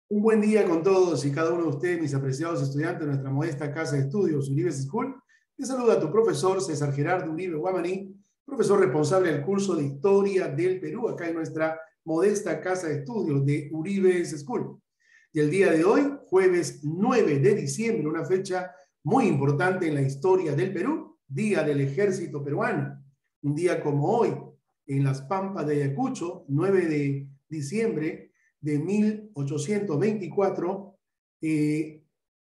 Un buen día con todos y cada uno de ustedes, mis apreciados estudiantes de nuestra modesta casa de estudios, Uribe School. Te saluda tu profesor César Gerardo Uribe Guamaní, profesor responsable del curso de Historia del Perú, acá en nuestra modesta casa de estudios de Uribe School. Y el día de hoy, jueves 9 de diciembre, una fecha muy importante en la historia del Perú, Día del Ejército Peruano. Un día como hoy, en las Pampas de Ayacucho, 9 de diciembre de 1824,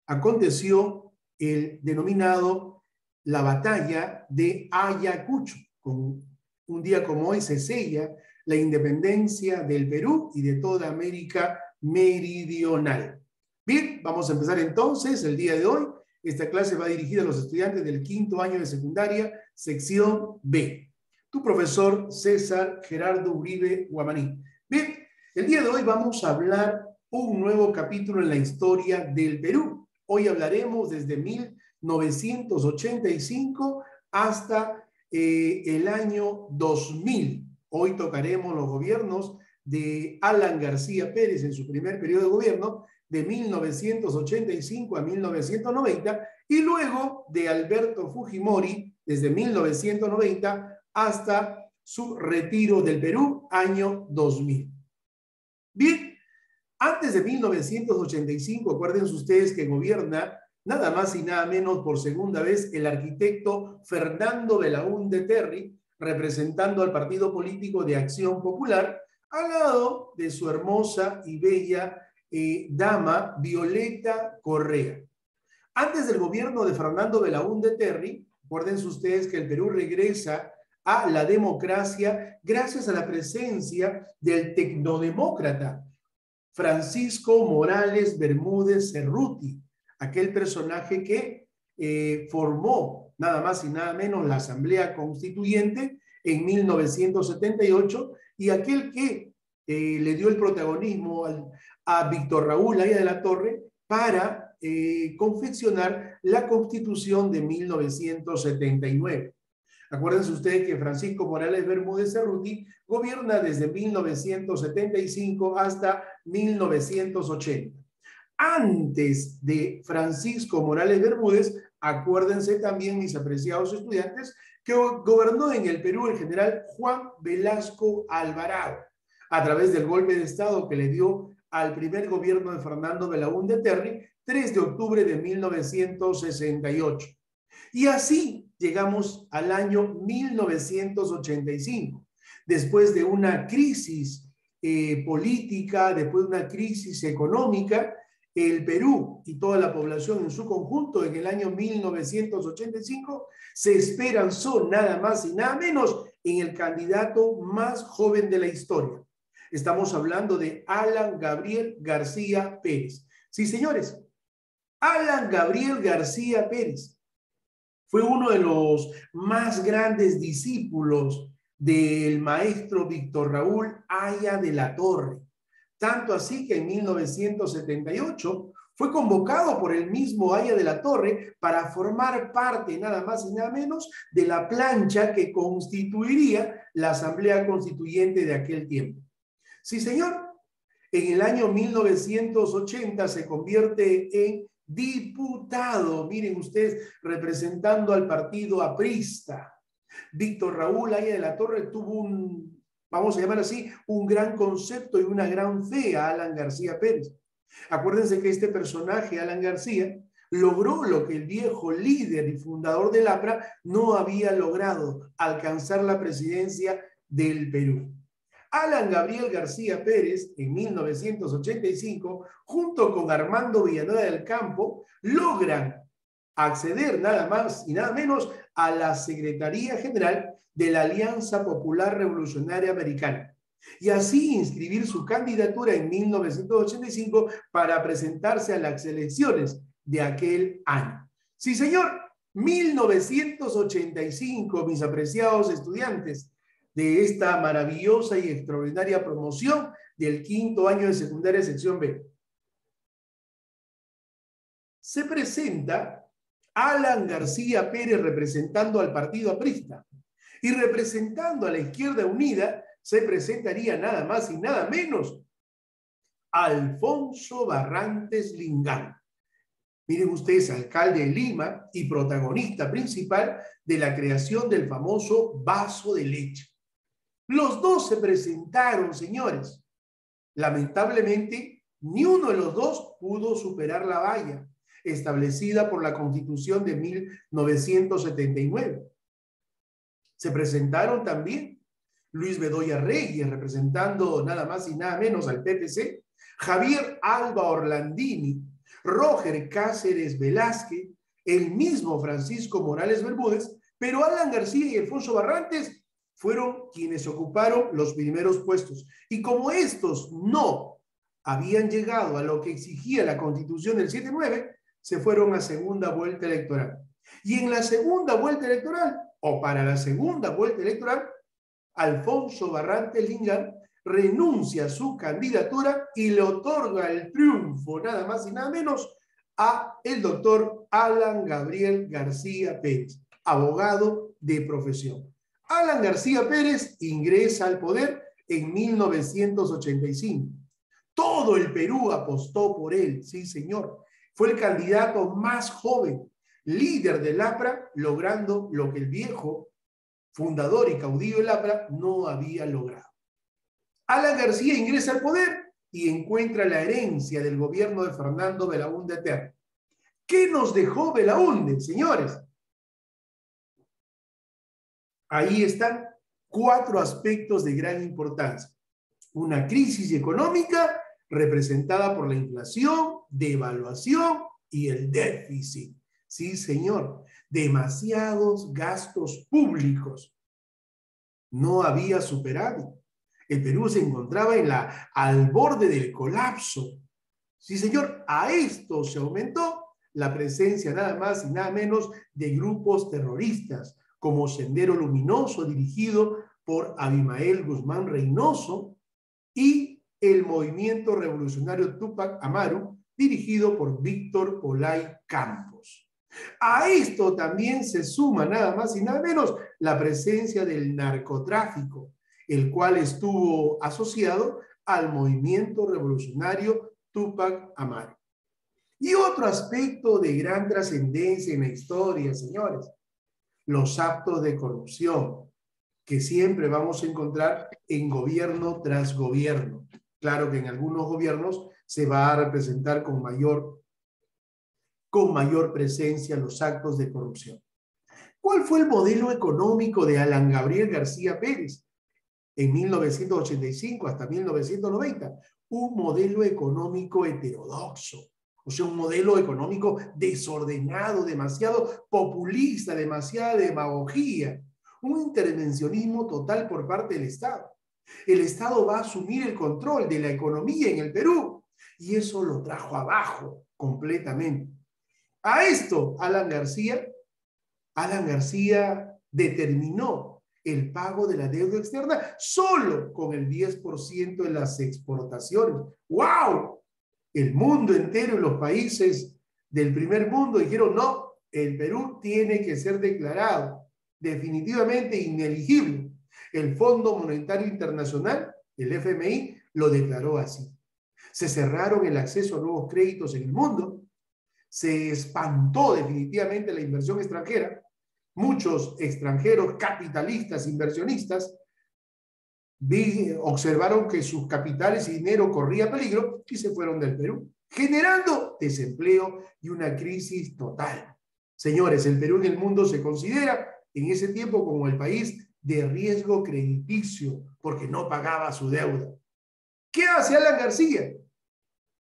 aconteció el denominado la Batalla de Ayacucho. Con un día como hoy se sella la independencia del Perú y de toda América meridional. Bien, vamos a empezar entonces el día de hoy. Esta clase va dirigida a los estudiantes del quinto año de secundaria, sección B. Tu profesor César Gerardo Uribe Guamaní. Bien, el día de hoy vamos a hablar un nuevo capítulo en la historia del Perú. Hoy hablaremos desde 1985 hasta el año 2000. Hoy tocaremos los gobiernos de Alan García Pérez en su primer periodo de gobierno, de 1985 a 1990, y luego de Alberto Fujimori, desde 1990 hasta su retiro del Perú, año 2000. Bien, antes de 1985, acuérdense ustedes que gobierna nada más y nada menos por segunda vez el arquitecto Fernando Belaúnde Terry, representando al partido político de Acción Popular, al lado de su hermosa y bella dama Violeta Correa. Antes del gobierno de Fernando Belaúnde Terry, acuérdense ustedes que el Perú regresa a la democracia gracias a la presencia del tecnodemócrata Francisco Morales Bermúdez Cerruti, aquel personaje que formó nada más y nada menos la Asamblea Constituyente en 1978 y aquel que le dio el protagonismo a Víctor Raúl Haya de la Torre para confeccionar la Constitución de 1979. Acuérdense ustedes que Francisco Morales Bermúdez Cerruti gobierna desde 1975 hasta 1980. Antes de Francisco Morales Bermúdez, acuérdense también, mis apreciados estudiantes, que gobernó en el Perú el general Juan Velasco Alvarado, a través del golpe de Estado que le dio al primer gobierno de Fernando Belaúnde Terry, 3 de octubre de 1968. Y así llegamos al año 1985, después de una crisis política, después de una crisis económica. El Perú y toda la población en su conjunto en el año 1985 se esperanzó nada más y nada menos en el candidato más joven de la historia. Estamos hablando de Alan Gabriel García Pérez. Sí, señores, Alan Gabriel García Pérez fue uno de los más grandes discípulos del maestro Víctor Raúl Haya de la Torre. Tanto así que en 1978 fue convocado por el mismo Haya de la Torre para formar parte, nada más y nada menos, de la plancha que constituiría la Asamblea Constituyente de aquel tiempo. Sí, señor. En el año 1980 se convierte en diputado, miren ustedes, representando al partido aprista. Víctor Raúl Haya de la Torre tuvo vamos a llamar así, un gran concepto y una gran fe a Alan García Pérez. Acuérdense que este personaje, Alan García, logró lo que el viejo líder y fundador del APRA no había logrado, alcanzar la presidencia del Perú. Alan Gabriel García Pérez, en 1985, junto con Armando Villanueva del Campo, logran acceder nada más y nada menos a la Secretaría General de la Alianza Popular Revolucionaria Americana y así inscribir su candidatura en 1985 para presentarse a las elecciones de aquel año. Sí, señor, 1985, mis apreciados estudiantes de esta maravillosa y extraordinaria promoción del quinto año de secundaria sección B. Se presenta Alan García Pérez representando al partido aprista y representando a la Izquierda Unida se presentaría nada más y nada menos Alfonso Barrantes Lingán. Miren ustedes, alcalde de Lima y protagonista principal de la creación del famoso vaso de leche. Los dos se presentaron, señores. Lamentablemente, ni uno de los dos pudo superar la valla establecida por la Constitución de 1979. Se presentaron también Luis Bedoya Reyes, representando nada más y nada menos al PPC, Javier Alba Orlandini, Roger Cáceres Velázquez, el mismo Francisco Morales Bermúdez, pero Alan García y Alfonso Barrantes fueron quienes ocuparon los primeros puestos. Y como estos no habían llegado a lo que exigía la Constitución del 79, se fueron a segunda vuelta electoral. Y en la segunda vuelta electoral, o para la segunda vuelta electoral, Alfonso Barrantes Lingán renuncia a su candidatura y le otorga el triunfo, nada más y nada menos, a el doctor Alan Gabriel García Pérez, abogado de profesión. Alan García Pérez ingresa al poder en 1985. Todo el Perú apostó por él, sí señor. Fue el candidato más joven, líder del APRA, logrando lo que el viejo fundador y caudillo del APRA no había logrado. Alan García ingresa al poder y encuentra la herencia del gobierno de Fernando Belaúnde Terry. ¿Qué nos dejó Belaúnde, señores? Ahí están 4 aspectos de gran importancia. Una crisis económica representada por la inflación, devaluación y el déficit. Sí, señor, demasiados gastos públicos. No había superávit. El Perú se encontraba al borde del colapso. Sí, señor, a esto se aumentó la presencia nada más y nada menos de grupos terroristas, como Sendero Luminoso, dirigido por Abimael Guzmán Reynoso, y el Movimiento Revolucionario Túpac Amaru, dirigido por Víctor Olay Campos. A esto también se suma nada más y nada menos la presencia del narcotráfico, el cual estuvo asociado al Movimiento Revolucionario Túpac Amaru. Y otro aspecto de gran trascendencia en la historia, señores, los actos de corrupción que siempre vamos a encontrar en gobierno tras gobierno. Claro que en algunos gobiernos se va a representar con mayor presencia los actos de corrupción. ¿Cuál fue el modelo económico de Alan Gabriel García Pérez en 1985 hasta 1990? Un modelo económico heterodoxo, o sea, un modelo económico desordenado, demasiado populista, demasiada demagogia, un intervencionismo total por parte del Estado. El Estado va a asumir el control de la economía en el Perú y eso lo trajo abajo completamente. A esto, Alan García determinó el pago de la deuda externa solo con el 10% de las exportaciones. ¡Wow! El mundo entero y los países del primer mundo dijeron, no, el Perú tiene que ser declarado definitivamente ineligible. El Fondo Monetario Internacional, el FMI, lo declaró así. Se cerraron el acceso a nuevos créditos en el mundo, se espantó definitivamente la inversión extranjera. Muchos extranjeros capitalistas, inversionistas, observaron que sus capitales y dinero corría peligro y se fueron del Perú, generando desempleo y una crisis total. Señores, el Perú en el mundo se considera en ese tiempo como el país de riesgo crediticio porque no pagaba su deuda. ¿Qué hace Alan García?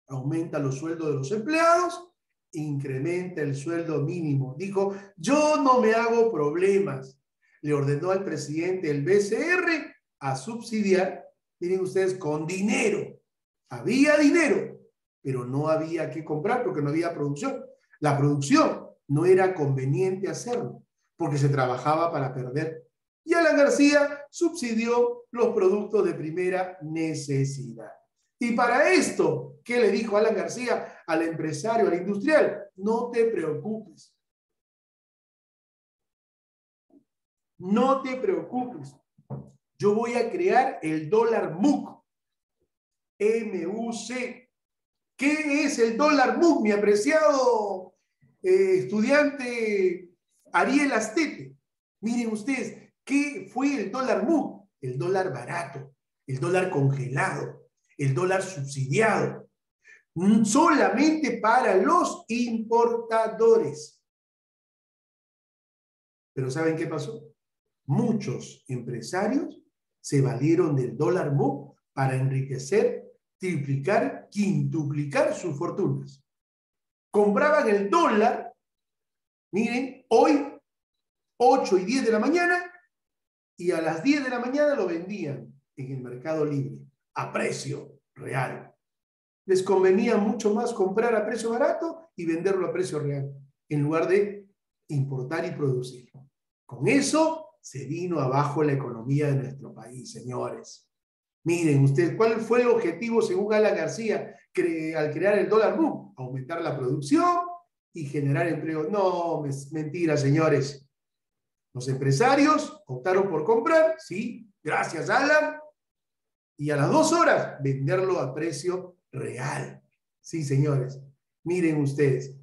Aumenta los sueldos de los empleados, incrementa el sueldo mínimo. Dijo, yo no me hago problemas. Le ordenó al presidente del BCR a subsidiar, miren ustedes, con dinero. Había dinero, pero no había que comprar porque no había producción. La producción no era conveniente hacerlo porque se trabajaba para perder. Y Alan García subsidió los productos de primera necesidad. Y para esto, ¿qué le dijo Alan García al empresario, al industrial? No te preocupes. No te preocupes. Yo voy a crear el dólar MUC. MUC. ¿Qué es el dólar MUC, mi apreciado estudiante Ariel Astete? Miren ustedes, ¿qué fue el dólar MUC? El dólar barato, el dólar congelado, el dólar subsidiado, solamente para los importadores. Pero ¿saben qué pasó? Muchos empresarios se valieron del dólar MUC para enriquecer, triplicar, quintuplicar sus fortunas. Compraban el dólar, miren, hoy 8 y 10 de la mañana, y a las 10 de la mañana lo vendían en el mercado libre a precio real. Les convenía mucho más comprar a precio barato y venderlo a precio real, en lugar de importar y producir. Con eso se vino abajo la economía de nuestro país, señores. Miren ustedes, ¿cuál fue el objetivo según Alan García al crear el dólar boom? Aumentar la producción y generar empleo. No, mentira, señores. Los empresarios optaron por comprar, sí, gracias Alan, y a las 2 horas venderlo a precio real. Sí, señores. Miren ustedes.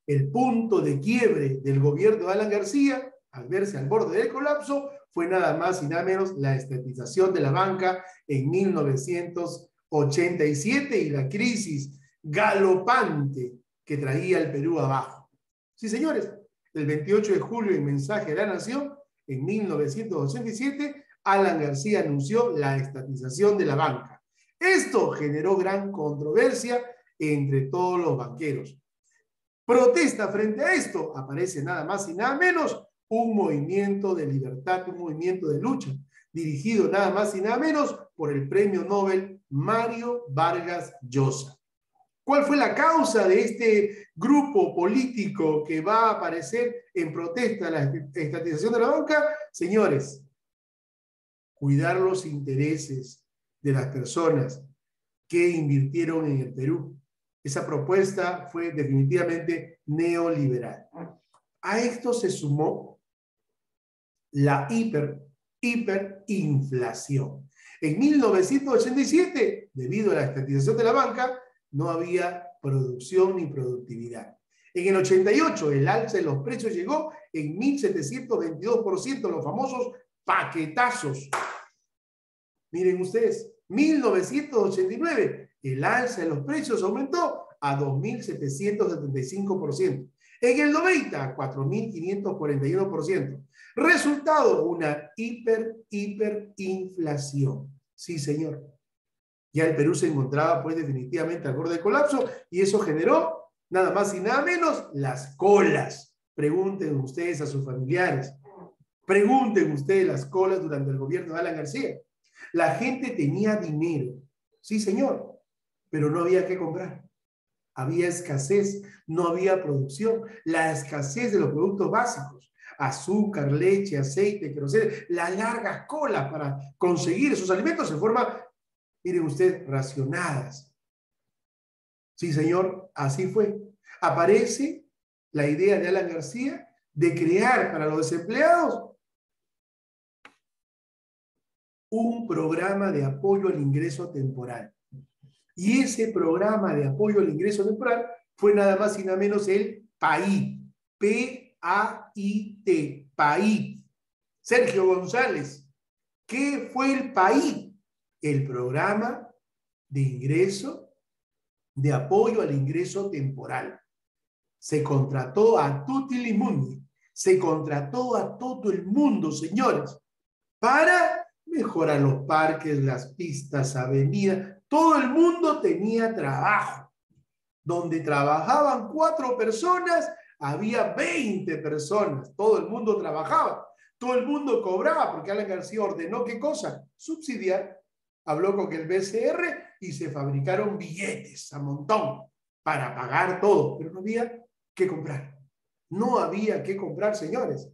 El punto de quiebre del gobierno de Alan García, al verse al borde del colapso, fue nada más y nada menos la estatización de la banca en 1987 y la crisis galopante que traía el Perú abajo. Sí, señores, el 28 de julio en Mensaje de la Nación, en 1987, Alan García anunció la estatización de la banca. Esto generó gran controversia entre todos los banqueros. Protesta frente a esto, aparece nada más y nada menos un movimiento de libertad, un movimiento de lucha, dirigido nada más y nada menos por el premio Nobel Mario Vargas Llosa. ¿Cuál fue la causa de este grupo político que va a aparecer en protesta a la estatización de la banca? Señores, cuidar los intereses de las personas que invirtieron en el Perú. Esa propuesta fue definitivamente neoliberal. A esto se sumó la hiperinflación. En 1987, debido a la estatización de la banca, no había producción ni productividad. En el 88, el alza de los precios llegó en 1.722%, los famosos paquetazos. Miren ustedes, 1989, el alza de los precios aumentó a 2.775%. En el 90, 4.541%. Resultado, una hiperinflación. Sí, señor. Ya el Perú se encontraba, pues, definitivamente al borde del colapso y eso generó, nada más y nada menos, las colas. Pregunten ustedes a sus familiares. Pregunten ustedes las colas durante el gobierno de Alan García. La gente tenía dinero, sí señor, pero no había que comprar. Había escasez, no había producción. La escasez de los productos básicos, azúcar, leche, aceite, queroseno, las largas colas para conseguir esos alimentos en forma, miren ustedes, racionadas. Sí señor, así fue. Aparece la idea de Alan García de crear para los desempleados un programa de apoyo al ingreso temporal. Y ese programa de apoyo al ingreso temporal fue nada más y nada menos el PAIT. P-A-I-T. PAIT. Sergio González. ¿Qué fue el PAIT? El programa de ingreso, de apoyo al ingreso temporal. Se contrató a tutti li mundi. Se contrató a todo el mundo, señores, para mejorar los parques, las pistas, avenidas. Todo el mundo tenía trabajo. Donde trabajaban 4 personas, había 20 personas. Todo el mundo trabajaba. Todo el mundo cobraba, porque Alan García ordenó ¿qué cosa? Subsidiar. Habló con el BCR y se fabricaron billetes a montón para pagar todo. Pero no había que comprar. No había que comprar, señores.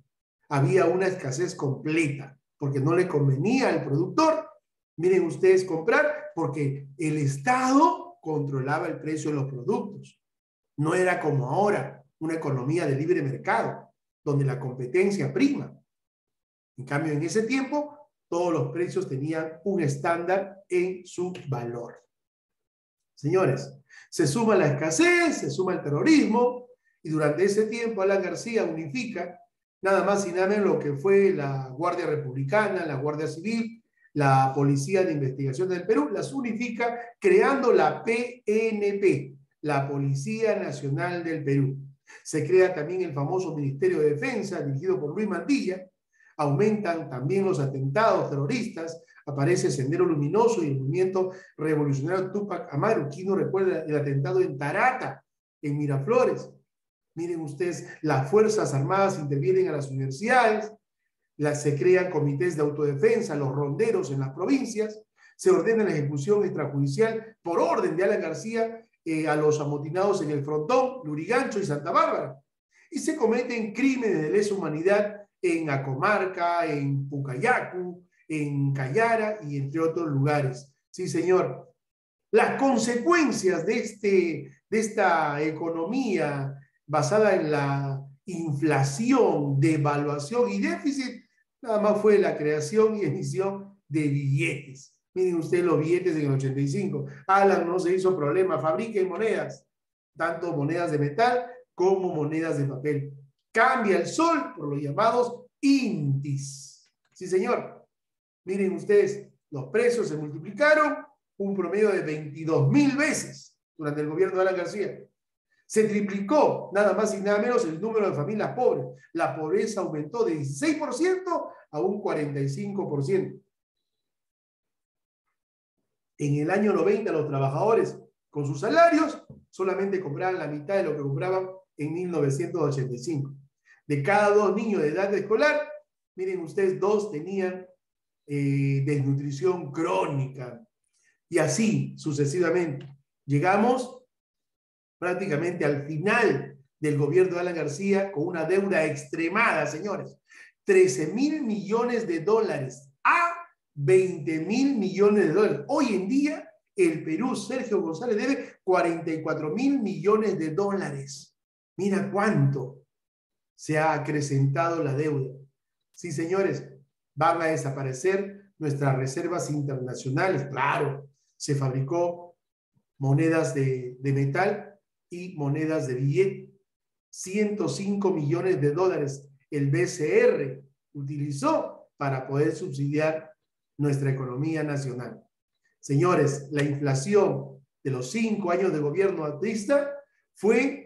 Había una escasez completa, porque no le convenía al productor, miren ustedes, comprar, porque el Estado controlaba el precio de los productos. No era como ahora, una economía de libre mercado, donde la competencia prima. En cambio, en ese tiempo, todos los precios tenían un estándar en su valor. Señores, se suma la escasez, se suma el terrorismo, y durante ese tiempo Alan García unifica nada más y nada menos lo que fue la Guardia Republicana, la Guardia Civil, la Policía de Investigación del Perú, las unifica creando la PNP, la Policía Nacional del Perú. Se crea también el famoso Ministerio de Defensa, dirigido por Luis Mantilla. Aumentan también los atentados terroristas, aparece Sendero Luminoso y el movimiento revolucionario Túpac Amaru. ¿Quién no recuerda el atentado en Tarata, en Miraflores? Miren ustedes, las Fuerzas Armadas intervienen a las universidades, se crean comités de autodefensa, los ronderos en las provincias, se ordena la ejecución extrajudicial por orden de Alan García a los amotinados en el Frontón, Lurigancho y Santa Bárbara. Y se cometen crímenes de lesa humanidad en Acomarca, en Pucayacu, en Cayara y entre otros lugares. Sí, señor. Las consecuencias de esta economía basada en la inflación, devaluación y déficit, nada más fue la creación y emisión de billetes. Miren ustedes los billetes en el 85. Alan no se hizo problema, fabriquen monedas, tanto monedas de metal como monedas de papel. Cambia el sol por los llamados INTIs. Sí, señor. Miren ustedes, los precios se multiplicaron un promedio de 22.000 veces durante el gobierno de Alan García. Se triplicó nada más y nada menos el número de familias pobres. La pobreza aumentó de 16% a un 45%. En el año 90 los trabajadores con sus salarios solamente compraban la mitad de lo que compraban en 1985. De cada 2 niños de edad escolar, miren ustedes, 2 tenían desnutrición crónica. Y así sucesivamente. Llegamos prácticamente al final del gobierno de Alan García con una deuda extremada, señores. 13.000 millones de dólares a 20.000 millones de dólares. Hoy en día, el Perú, Sergio González, debe 44.000 millones de dólares. Mira cuánto se ha acrecentado la deuda. Sí, señores, van a desaparecer nuestras reservas internacionales. Claro, se fabricó monedas de metal y monedas de billete. 105 millones de dólares el BCR utilizó para poder subsidiar nuestra economía nacional. Señores, la inflación de los 5 años de gobierno atrista fue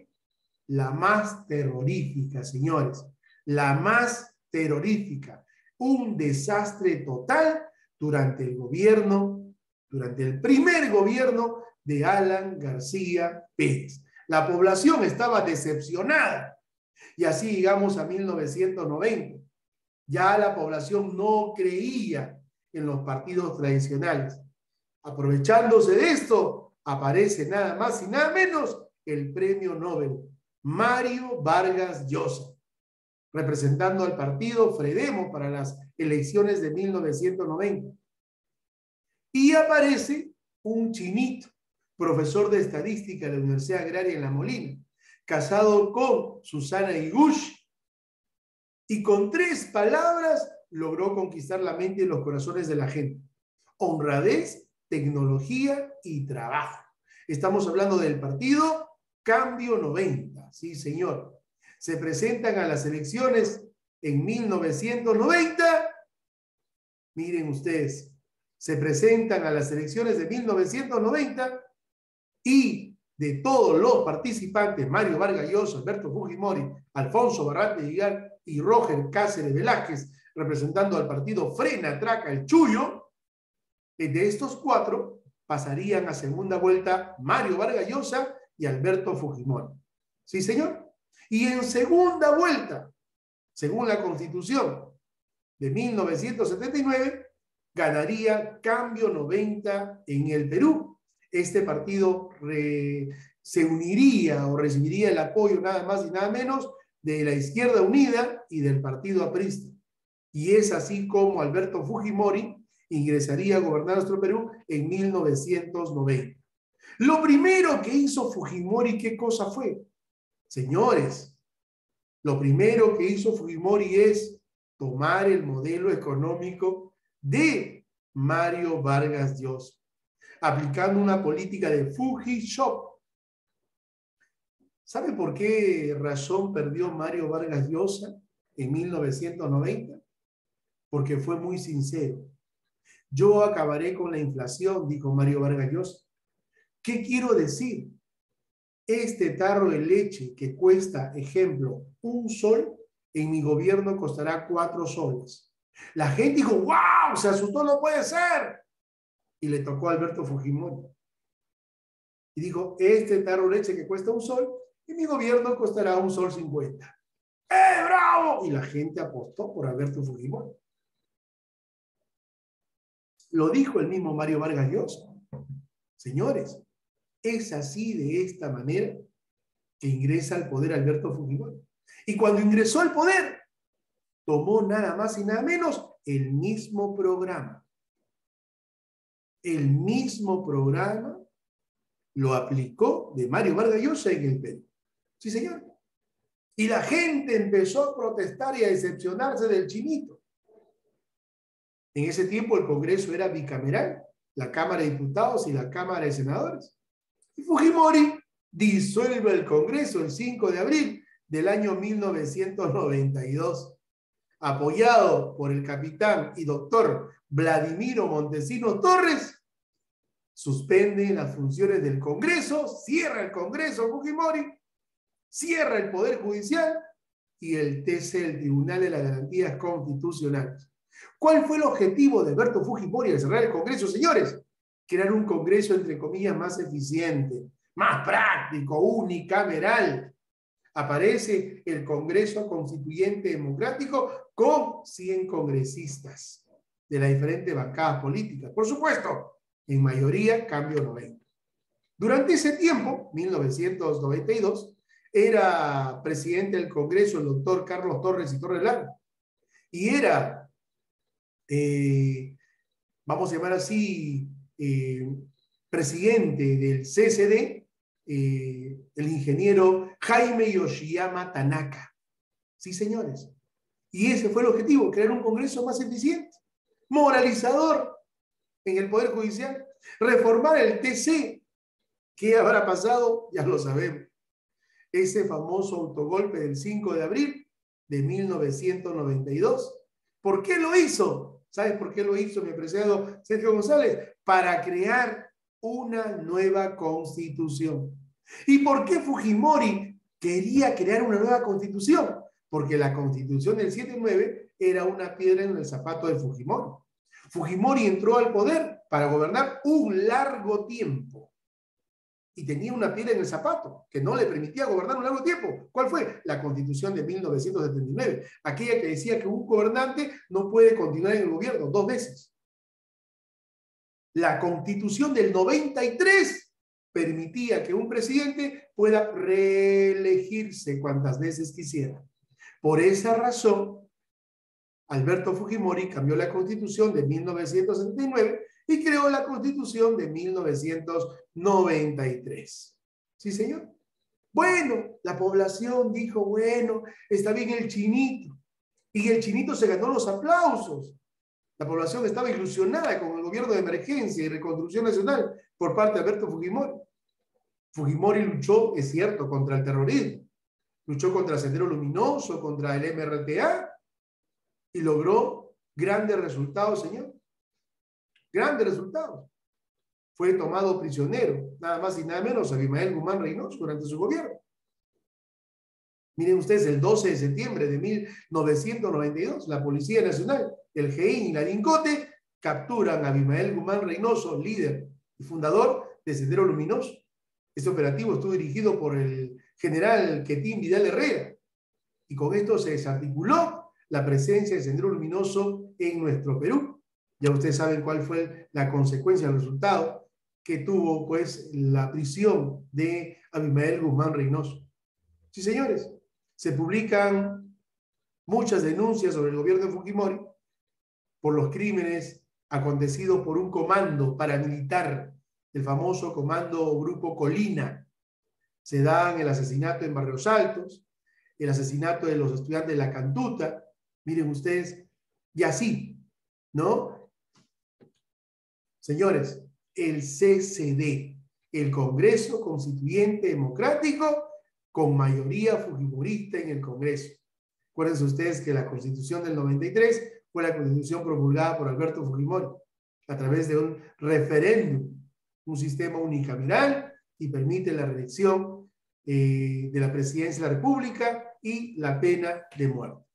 la más terrorífica, señores, la más terrorífica. Un desastre total durante el primer gobierno de Alan García Pérez. La población estaba decepcionada. Y así llegamos a 1990. Ya la población no creía en los partidos tradicionales. Aprovechándose de esto, aparece nada más y nada menos el premio Nobel, Mario Vargas Llosa, representando al partido Fredemo para las elecciones de 1990. Y aparece un chinito, profesor de estadística de la Universidad Agraria en La Molina, casado con Susana Igush, y con 3 palabras logró conquistar la mente y los corazones de la gente: honradez, tecnología y trabajo. Estamos hablando del partido Cambio 90, sí señor. Se presentan a las elecciones en 1990. Miren ustedes, se presentan a las elecciones de 1990 y de todos los participantes, Mario Vargas Llosa, Alberto Fujimori, Alfonso Barrate Vigar y Roger Cáceres Velázquez, representando al partido Frena Traca el Chullo, de estos 4 pasarían a segunda vuelta Mario Vargas Llosa y Alberto Fujimori. ¿Sí, señor? Y en segunda vuelta, según la Constitución de 1979, ganaría Cambio 90 en el Perú. Este partido se uniría o recibiría el apoyo nada más y nada menos de la Izquierda Unida y del Partido Aprista. Y es así como Alberto Fujimori ingresaría a gobernar nuestro Perú en 1990. Lo primero que hizo Fujimori, ¿qué cosa fue? Señores, lo primero que hizo Fujimori es tomar el modelo económico de Mario Vargas Llosa, aplicando una política de Fuji Shop. ¿Sabe por qué razón perdió Mario Vargas Llosa en 1990? Porque fue muy sincero. Yo acabaré con la inflación, dijo Mario Vargas Llosa. ¿Qué quiero decir? Este tarro de leche que cuesta, ejemplo, 1 sol, en mi gobierno costará 4 soles. La gente dijo, ¡wow! Se asustó, no puede ser. Y le tocó a Alberto Fujimori. Y dijo, este tarro de leche que cuesta 1 sol, en mi gobierno costará 1 sol 50. ¡Eh, bravo! Y la gente apostó por Alberto Fujimori. Lo dijo el mismo Mario Vargas Llosa. Señores, es así, de esta manera, que ingresa al poder Alberto Fujimori. Y cuando ingresó al poder, tomó nada más y nada menos el mismo programa. El mismo programa lo aplicó de Mario Vargas Llosa en el Perú. Sí, señor. Y la gente empezó a protestar y a decepcionarse del chinito. En ese tiempo el Congreso era bicameral, la Cámara de Diputados y la Cámara de Senadores. Y Fujimori disuelve el Congreso el 5 de abril del año 1992, apoyado por el capitán y doctor Vladimiro Montesinos Torres. Suspende las funciones del Congreso, cierra el Congreso Fujimori, cierra el Poder Judicial y el TC, el Tribunal de las Garantías Constitucionales. ¿Cuál fue el objetivo de Alberto Fujimori al cerrar el Congreso, señores? Crear un Congreso, entre comillas, más eficiente, más práctico, unicameral. Aparece el Congreso Constituyente Democrático con 100 congresistas de las diferentes bancadas políticas. Por supuesto, en mayoría, cambio 90. Durante ese tiempo, 1992, era presidente del Congreso el doctor Carlos Torres y Torres Largo. Y era, vamos a llamar así, presidente del CCD, el ingeniero Jaime Yoshiyama Tanaka. Sí, señores. Y ese fue el objetivo, crear un Congreso más eficiente, moralizador en el Poder Judicial, reformar el TC. ¿Qué habrá pasado? Ya lo sabemos. Ese famoso autogolpe del 5 de abril de 1992. ¿Por qué lo hizo? ¿Sabes por qué lo hizo mi apreciado Sergio González? Para crear una nueva constitución. ¿Y por qué Fujimori quería crear una nueva constitución? Porque la constitución del 79 era una piedra en el zapato de Fujimori. Fujimori entró al poder para gobernar un largo tiempo y tenía una piedra en el zapato que no le permitía gobernar un largo tiempo. ¿Cuál fue? La Constitución de 1979, aquella que decía que un gobernante no puede continuar en el gobierno 2 veces. La Constitución del 93 permitía que un presidente pueda reelegirse cuantas veces quisiera. Por esa razón, Alberto Fujimori cambió la Constitución de 1979 y creó la Constitución de 1993. ¿Sí, señor? Bueno, la población dijo, bueno, está bien el chinito. Y el chinito se ganó los aplausos. La población estaba ilusionada con el gobierno de emergencia y reconstrucción nacional por parte de Alberto Fujimori. Fujimori luchó, es cierto, contra el terrorismo. Luchó contra el Sendero Luminoso, contra el MRTA, y logró grandes resultados, señor. Grandes resultados. Fue tomado prisionero, nada más y nada menos, Abimael Guzmán Reynoso durante su gobierno. Miren ustedes, el 12 de septiembre de 1992, la Policía Nacional, el GEIN y la DINCOTE capturan a Abimael Guzmán Reynoso, líder y fundador de Sendero Luminoso. Este operativo estuvo dirigido por el general Quetín Vidal Herrera, y con esto se desarticuló la presencia de Sendero Luminoso en nuestro Perú. Ya ustedes saben cuál fue la consecuencia, el resultado que tuvo, pues, la prisión de Abimael Guzmán Reynoso. Sí, señores, se publican muchas denuncias sobre el gobierno de Fujimori por los crímenes acontecidos por un comando paramilitar, el famoso comando Grupo Colina. Se dan el asesinato en Barrios Altos, el asesinato de los estudiantes de la Cantuta, miren ustedes, y así, ¿no? Señores, el CCD, el Congreso Constituyente Democrático, con mayoría fujimorista en el Congreso. Acuérdense ustedes que la Constitución del 93 fue la Constitución promulgada por Alberto Fujimori a través de un referéndum, un sistema unicameral, y permite la reelección de la presidencia de la República y la pena de muerte.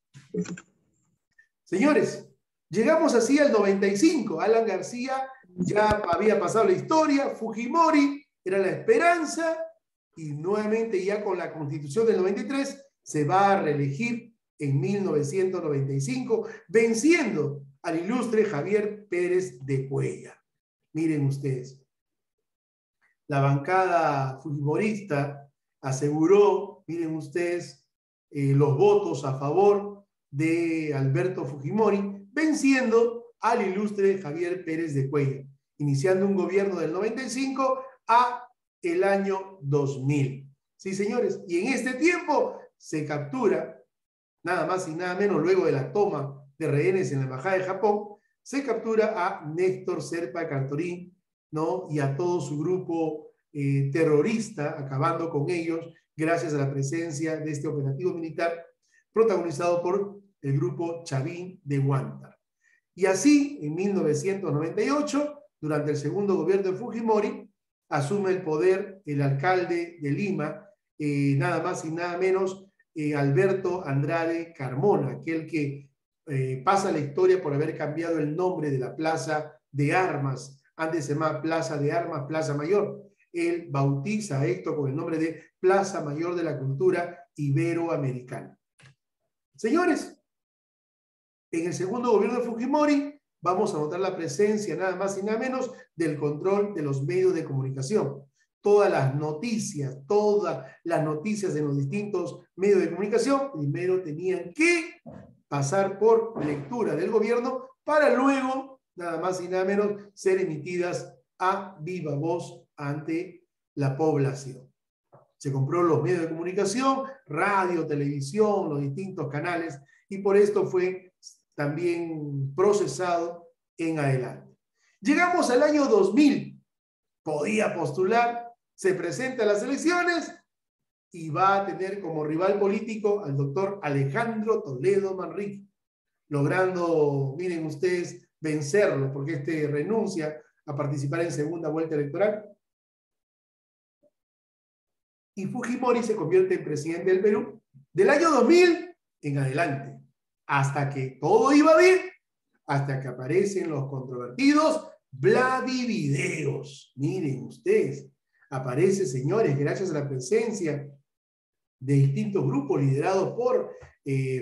Señores, llegamos así al 95. Alan García ya había pasado la historia, Fujimori era la esperanza, y nuevamente ya con la Constitución del 93 se va a reelegir en 1995, venciendo al ilustre Javier Pérez de Cuellar. Miren ustedes, la bancada fujimorista aseguró, miren ustedes, los votos a favor de Alberto Fujimori, venciendo al ilustre Javier Pérez de Cuellar, iniciando un gobierno del 95 a el año 2000. Sí, señores, y en este tiempo se captura, nada más y nada menos, luego de la toma de rehenes en la Embajada de Japón, se captura a Néstor Serpa Cantorín, ¿no? Y a todo su grupo terrorista, acabando con ellos gracias a la presencia de este operativo militar protagonizado por el grupo Chavín de Huántar. Y así, en 1998, durante el segundo gobierno de Fujimori, asume el poder el alcalde de Lima, nada más y nada menos, Alberto Andrade Carmona, aquel que pasa la historia por haber cambiado el nombre de la Plaza de Armas. Antes se llamaba Plaza de Armas, Plaza Mayor. Él bautiza esto con el nombre de Plaza Mayor de la Cultura Iberoamericana. Señores, en el segundo gobierno de Fujimori vamos a notar la presencia nada más y nada menos del control de los medios de comunicación. Todas las noticias en los distintos medios de comunicación primero tenían que pasar por lectura del gobierno para luego, nada más y nada menos, ser emitidas a viva voz ante la población. Se compró los medios de comunicación, radio, televisión, los distintos canales, y por esto fue también procesado en adelante. Llegamos al año 2000, podía postular, se presenta a las elecciones y va a tener como rival político al doctor Alejandro Toledo Manrique, logrando, miren ustedes, vencerlo, porque este renuncia a participar en segunda vuelta electoral. Y Fujimori se convierte en presidente del Perú del año 2000 en adelante, hasta que todo iba bien, hasta que aparecen los controvertidos Vladivideos. Miren ustedes, aparece, señores, gracias a la presencia de distintos grupos liderados por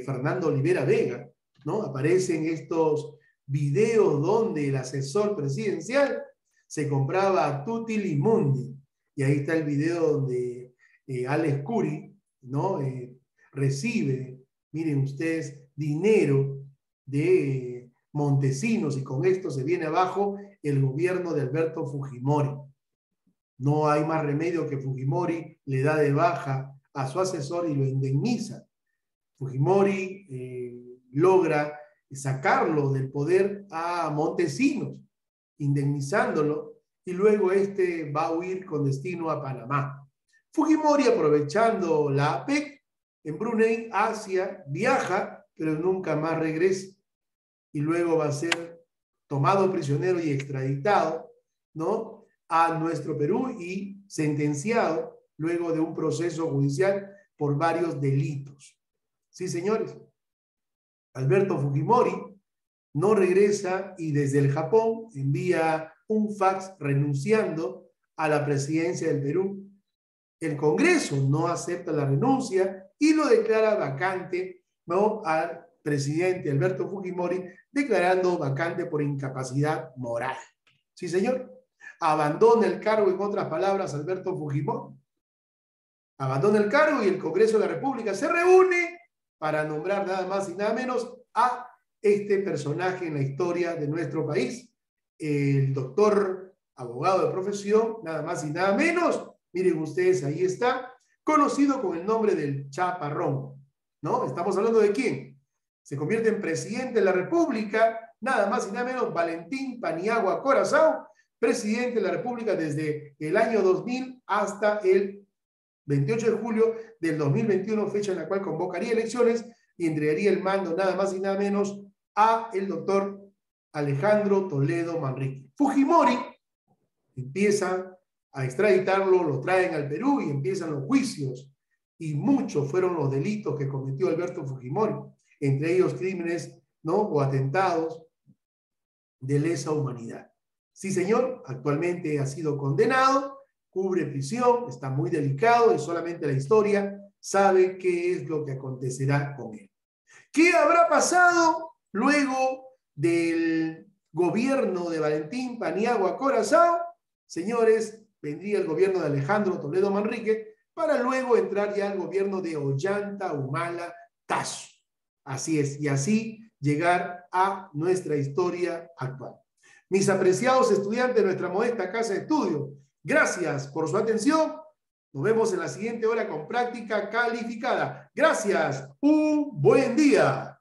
Fernando Olivera Vega, ¿no? Aparecen estos videos donde el asesor presidencial se compraba a tutti li mundi, y ahí está el video donde Alex Curi, ¿no? Recibe, miren ustedes, dinero de Montesinos, y con esto se viene abajo el gobierno de Alberto Fujimori. No hay más remedio que Fujimori le da de baja a su asesor y lo indemniza. Fujimori logra sacarlo del poder a Montesinos, indemnizándolo, y luego este va a huir con destino a Panamá. Fujimori, aprovechando la APEC en Brunei, Asia, viaja, pero nunca más regresa, y luego va a ser tomado prisionero y extraditado, ¿no?, a nuestro Perú y sentenciado luego de un proceso judicial por varios delitos. Sí, señores. Alberto Fujimori no regresa y desde el Japón envía un fax renunciando a la presidencia del Perú. El Congreso no acepta la renuncia y lo declara vacante, ¿no?, al presidente Alberto Fujimori, declarando vacante por incapacidad moral. Sí, señor. Abandona el cargo, en otras palabras, Alberto Fujimori. Abandona el cargo y el Congreso de la República se reúne para nombrar nada más y nada menos a este personaje en la historia de nuestro país, el doctor, abogado de profesión, nada más y nada menos, miren ustedes, ahí está, conocido con el nombre del Chaparrón, ¿no? Estamos hablando de quién. Se convierte en presidente de la República, nada más y nada menos, Valentín Paniagua Corazao, presidente de la República desde el año 2000 hasta el 28 de julio del 2021, fecha en la cual convocaría elecciones y entregaría el mando nada más y nada menos a el doctor Alejandro Toledo Manrique. Fujimori empieza a extraditarlo, lo traen al Perú y empiezan los juicios. Y muchos fueron los delitos que cometió Alberto Fujimori, entre ellos crímenes, ¿no?, o atentados de lesa humanidad. Sí, señor, actualmente ha sido condenado, cubre prisión, está muy delicado y solamente la historia sabe qué es lo que acontecerá con él. ¿Qué habrá pasado luego del gobierno de Valentín Paniagua Corazao? Señores, vendría el gobierno de Alejandro Toledo Manrique para luego entrar ya al gobierno de Ollanta Humala Tasso. Así es, y así llegar a nuestra historia actual. Mis apreciados estudiantes de nuestra modesta casa de estudio, gracias por su atención. Nos vemos en la siguiente hora con práctica calificada. Gracias. Un buen día.